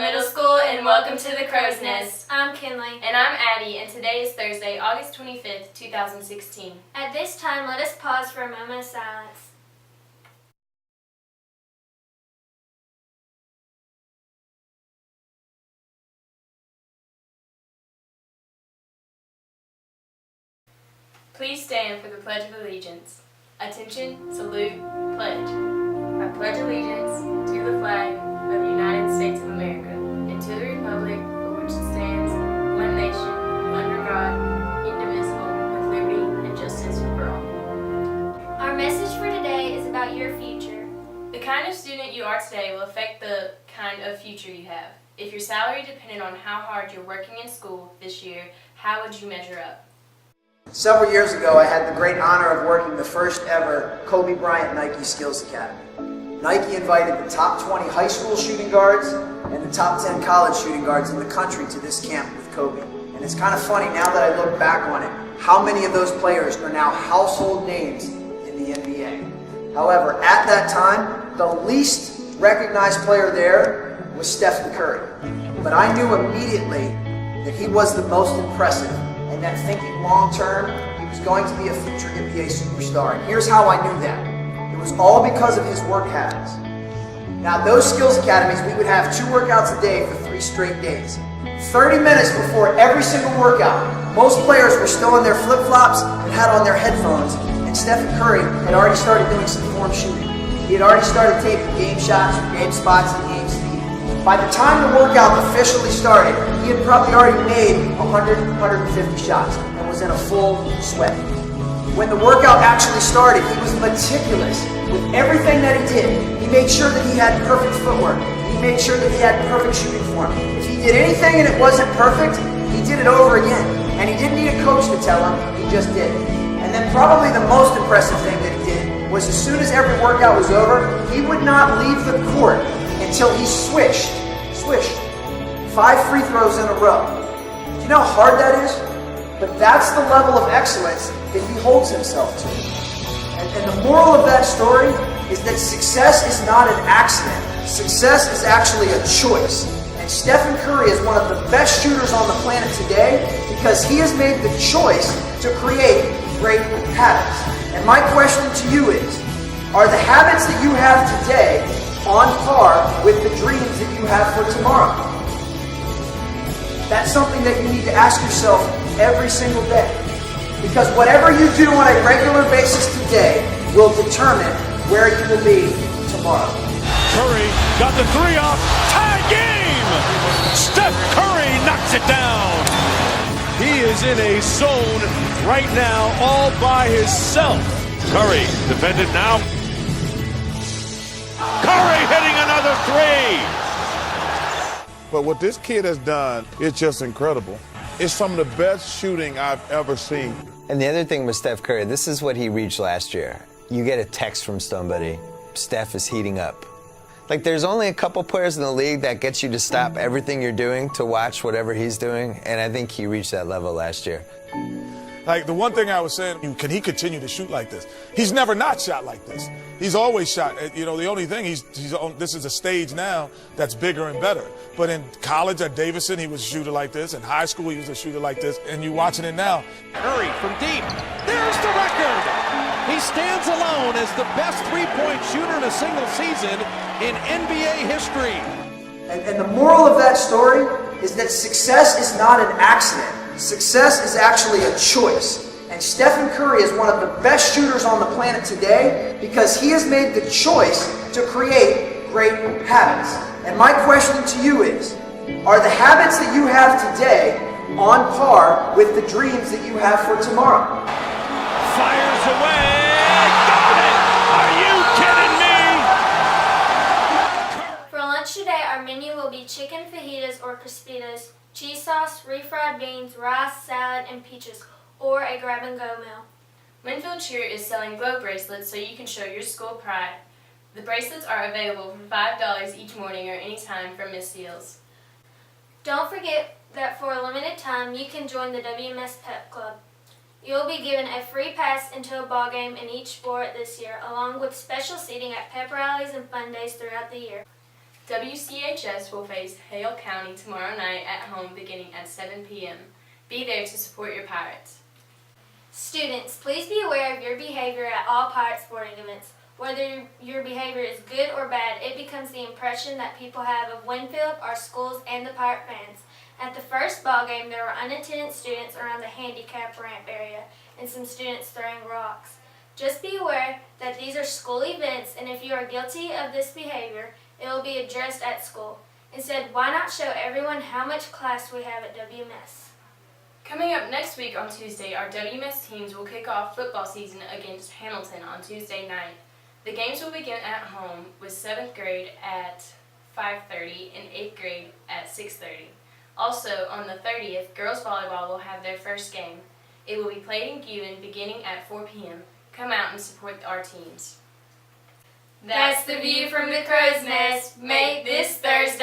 Middle School, and welcome to the Crow's Nest. I'm Kinley. And I'm Addie, and today is Thursday, August 25th, 2016. At this time, let us pause for a moment of silence. Please stand for the Pledge of Allegiance. Attention, salute, pledge. I pledge allegiance to the flag of the United States of America and to the republic for which it stands, one nation, under God, indivisible, with liberty and justice for all. Our message for today is about your future. The kind of student you are today will affect the kind of future you have. If your salary depended on how hard you're working in school this year, how would you measure up? Several years ago, I had the great honor of working the first ever Kobe Bryant Nike Skills Academy. Nike invited the top 20 high school shooting guards and the top 10 college shooting guards in the country to this camp with Kobe. And it's kind of funny now that I look back on it, how many of those players are now household names in the NBA. However, at that time, the least recognized player there was Stephen Curry. But I knew immediately that he was the most impressive, and that thinking long term, he was going to be a future NBA superstar. And here's how I knew that. It was all because of his work habits. Now, those skills academies, we would have 2 workouts a day for 3 straight days. 30 minutes before every single workout, most players were still in their flip-flops and had on their headphones, and Stephen Curry had already started doing some form shooting. He had already started taking game shots from game spots and game speed. By the time the workout officially started, he had probably already made 100, 150 shots and was in a full sweat. When the workout actually started, he was meticulous with everything that he did. He made sure that he had perfect footwork. He made sure that he had perfect shooting form. If he did anything and it wasn't perfect, he did it over again. And he didn't need a coach to tell him, he just did it. And then probably the most impressive thing that he did was as soon as every workout was over, he would not leave the court until he swished 5 free throws in a row. Do you know how hard that is? But that's the level of excellence that he holds himself to. And the moral of that story is that success is not an accident. Success is actually a choice. And Stephen Curry is one of the best shooters on the planet today because he has made the choice to create great habits. And my question to you is, are the habits that you have today on par with the dreams that you have for tomorrow? That's something that you need to ask yourself every single day. Because whatever you do on a regular basis today will determine where you will be tomorrow. Curry got the 3 off. Tie game! Steph Curry knocks it down. He is in a zone right now all by himself. Curry defended now. Curry hitting another 3. But what this kid has done is just incredible. It's some of the best shooting I've ever seen. And the other thing with Steph Curry, this is what he reached last year. You get a text from somebody, Steph is heating up. Like, there's only a couple players in the league that get you to stop everything you're doing to watch whatever he's doing, and I think he reached that level last year. Like, the one thing I was saying, can he continue to shoot like this? He's never not shot like this. He's always shot. You know, the only thing he's on, this is a stage now that's bigger and better. But in college at Davidson, he was a shooter like this. In high school, he was a shooter like this. And you're watching it now. Curry from deep. There's the record. He stands alone as the best three-point shooter in a single season in NBA history. And the moral of that story is that success is not an accident. Success is actually a choice. And Stephen Curry is one of the best shooters on the planet today because he has made the choice to create great habits. And my question to you is, are the habits that you have today on par with the dreams that you have for tomorrow? Fires away. Got it. Are you kidding me? For lunch today, our menu will be chicken fajitas or crispitas, cheese sauce, refried beans, rice, salad, and peaches, or a grab-and-go meal. Winfield Cheer is selling glow bracelets so you can show your school pride. The bracelets are available for $5 each morning or any time from Miss Seals. Don't forget that for a limited time, you can join the WMS Pep Club. You'll be given a free pass into a ball game in each sport this year, along with special seating at pep rallies and fun days throughout the year. WCHS will face Hale County tomorrow night at home beginning at 7 p.m. Be there to support your Pirates. Students, please be aware of your behavior at all Pirate sporting events. Whether your behavior is good or bad, it becomes the impression that people have of Winfield, our schools, and the Pirate fans. At the first ball game, there were unattended students around the handicap ramp area and some students throwing rocks. Just be aware that these are school events, and if you are guilty of this behavior, it will be addressed at school. Instead, why not show everyone how much class we have at WMS? Coming up next week on Tuesday, our WMS teams will kick off football season against Hamilton on Tuesday night. The games will begin at home with 7th grade at 5:30 and 8th grade at 6:30. Also, on the 30th, girls volleyball will have their first game. It will be played in Guven beginning at 4 p.m. Come out and support our teams. That's the view from the crow's nest. Make this Thursday